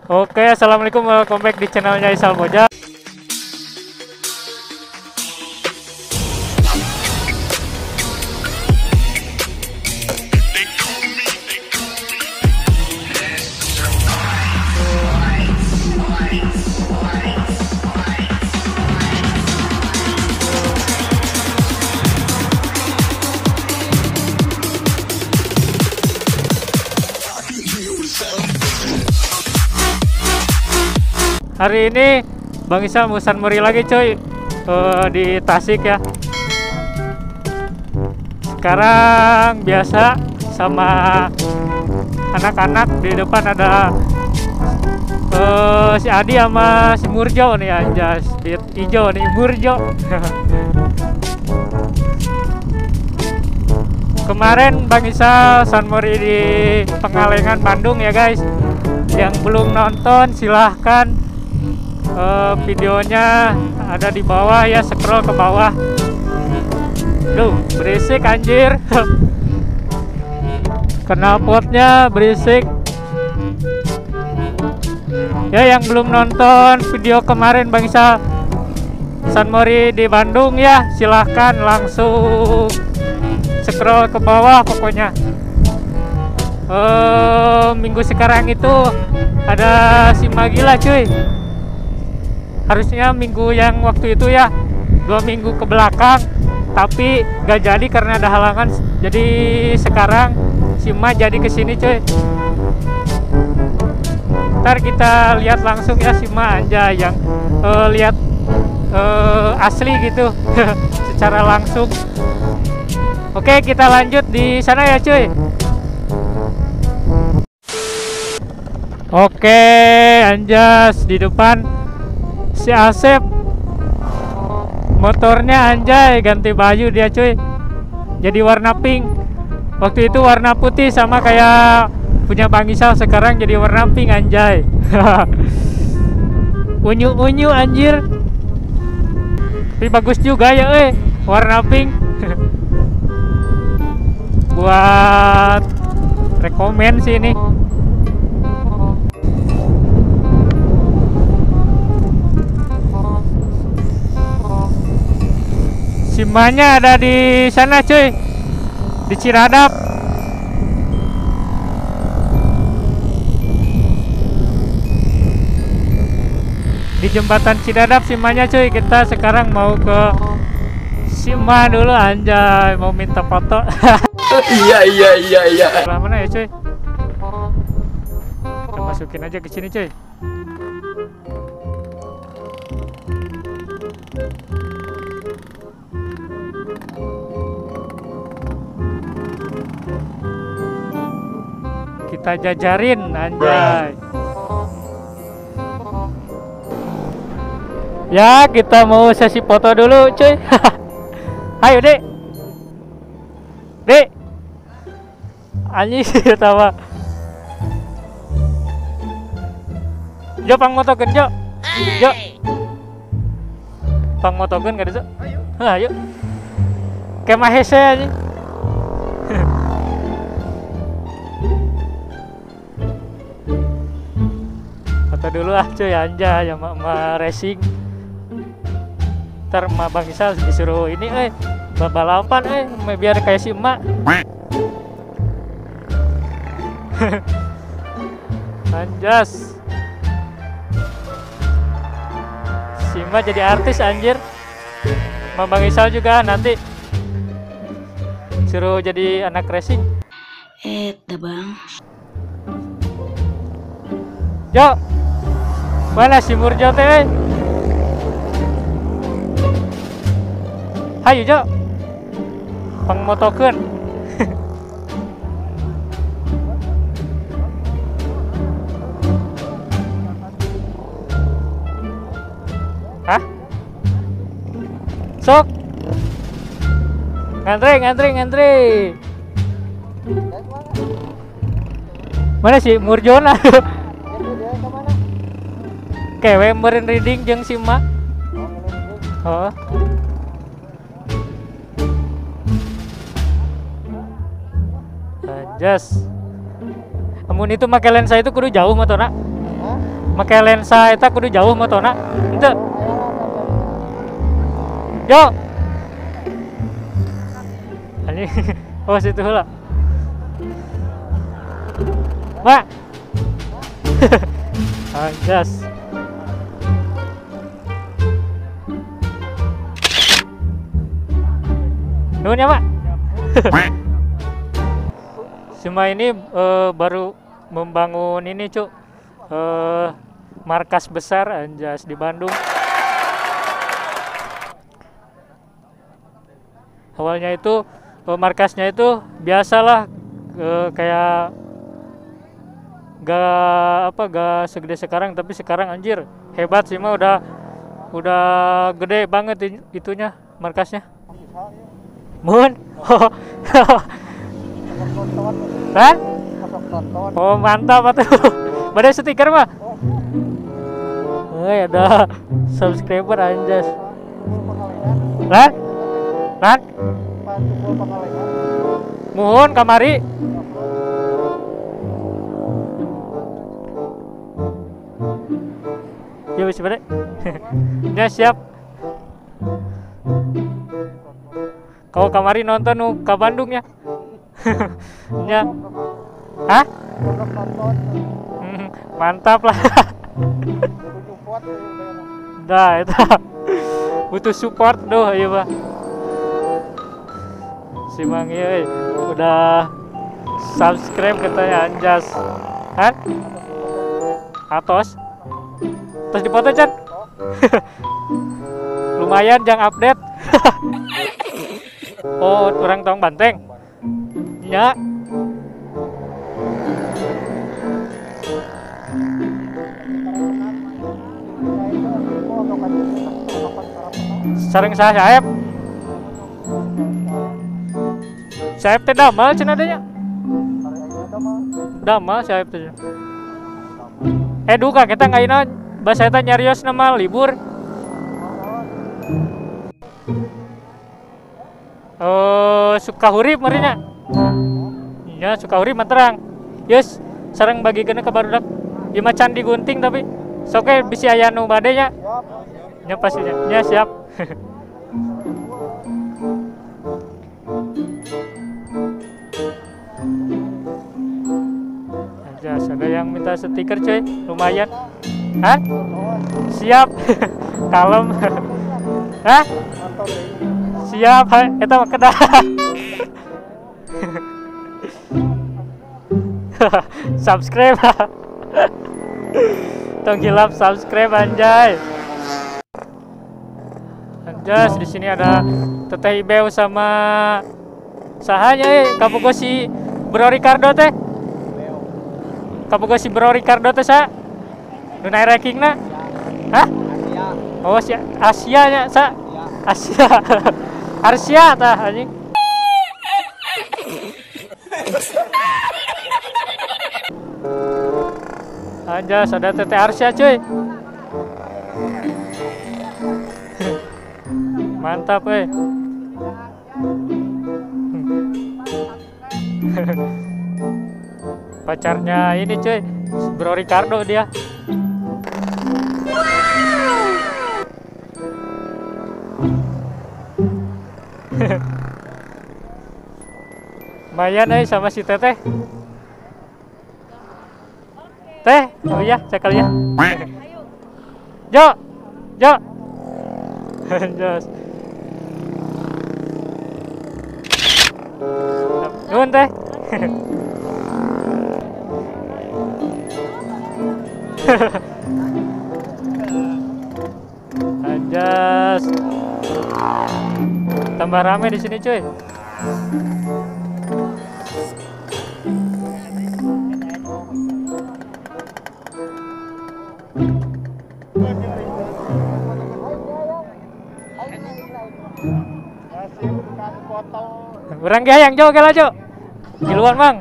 Oke, assalamualaikum, welcome back di channelnya Isal Moja. Hari ini Bang Isal mau sunmori lagi coy, di Tasik ya. Sekarang biasa sama anak-anak, di depan ada si Adi sama si Murjo nih, anjas speed hijau nih Murjo. Kemarin Bang Isal sunmori di Pengalengan Bandung ya guys. Yang belum nonton silahkan, videonya ada di bawah ya, scroll ke bawah. Duh, berisik anjir. Knalpotnya berisik. Ya, yang belum nonton video kemarin Bang Isal sunmori di Bandung ya, silahkan langsung scroll ke bawah pokoknya. Minggu sekarang itu ada si Magila cuy. Harusnya minggu yang waktu itu ya, 2 minggu ke belakang, tapi gak jadi karena ada halangan. Jadi sekarang si Ma jadi kesini cuy. Ntar kita lihat langsung ya si Ma aja yang lihat asli gitu secara langsung. Oke, kita lanjut di sana ya cuy. Oke, anjas di depan si Asep, motornya anjay ganti baju dia cuy, jadi warna pink. Waktu itu warna putih sama kayak punya Bang Isal, sekarang jadi warna pink anjay. Unyu-unyu anjir, tapi bagus juga ya warna pink. Buat rekomen sih ini. Simanya ada di sana cuy, di Ciradap. Di jembatan Ciradap Simanya cuy. Kita sekarang mau ke Sima dulu anjay, mau minta foto. Iya. Sebelah mana ya cuy? Kita masukin aja ke sini cuy. Kita jajarin anjay. Ya, kita mau sesi foto dulu cuy. Ayo dek. Dek, anjing tawa. Jo pang motokeun jo. Jo pang motokeun ka ditu. Ayo. Kemah hese anjing. Foto dulu ah cuy anjay ya ma racing. Ntar ma Bang Isal disuruh ini balapan biar kayak si emak. Anjas si emak jadi artis anjir. Ma Bang Isal juga nanti suruh jadi anak racing. Bang. Jo, mana si Murjo teh? Hayu Jo, pang motokeun. Hah? Sok. Ngantri. Mana sih Murjona? Kewe meureun reading jeung si Ma. Oh. Anjas. Amun itu make lensa itu kudu jauh motorna. make lensa eta kudu jauh motona. Henteu. Yo. Anjing. Oh situ heula. Mak. Anjas. Nuhun ya, Mak. Sima ini baru membangun ini, Cuk. Markas besar anjas di Bandung. Awalnya itu markasnya itu biasalah kayak gak segede sekarang, tapi sekarang anjir hebat sih mah, udah gede banget itunya markasnya. Mun. Hah? Oh mantap atuh. Badai stiker mah. Ada subscriber anjas. Lan? Lan? Muhun kamari. Ya wis badai. Ya siap. Kau kamari nonton ke Bandung ya? Ya. Hah? Mantap lah. Dah itu butuh support doh ya Pak. Si Mang ieu udah subscribe katanya anjas. Hah? Atos. Terus dipoto Chan. Lumayan jang update. Oh, orang tong Banteng. Ya. Sareng Saep. Saep teh damal cenah adanya. Damal Saep teh. Duka kita ngaina bahasa eta nyarios nama libur. Sukahurip marinya. Ya Sukahurip materang. Yes, sareng bagikeun ka barudak. Ieu mah can digunting tapi sok we bisi aya nu bade nya. Nya pastinya. Ya siap. Aja ada yang minta stiker cuy, lumayan. Hah? Siap. Kalem. Hah? Siap, eta mah kedah. Subscribe. Tong hilap subscribe anjay. Anjas di sini ada Teteh Ibeu sama sahanya kabogo si Bro Ricardo teh. Kabogo si Bro Ricardo teh sa. Nu naik rankingna. Hah? Oh si Asia nya sa. Asia. Arsia tah anjing. Anjas ada Teteh Arsia cuy. Mantap we. Pacarnya ini cuy, Bro Ricardo dia. Lumayan sama si Teteh. Teh, oh iya, cekal ya. Jo, Jo. Jos. Nuhun teh. Anjas. Tambah rame di sini cuy. Orang gayang Jo kala Jo. Di luar Mang.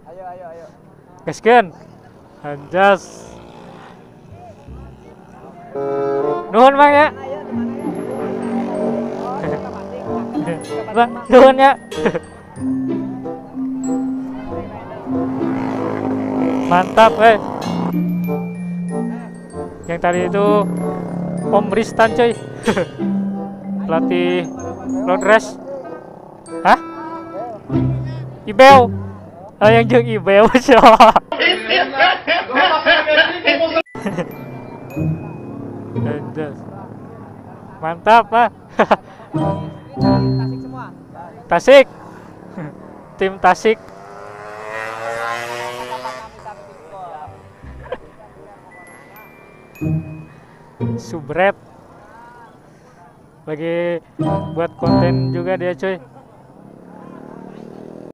Ayo. Gaskeun. Anjas. Nuhun Mang ya. Nuhun ya. Mantap, Yang tadi itu Om Ristan, coy. Pelatih road race. Hah? Ibeu. Yang jeung Ibeu, coy. Mantap, Tasik semua. Tasik. Tim Tasik. Subret lagi buat konten juga dia, coy.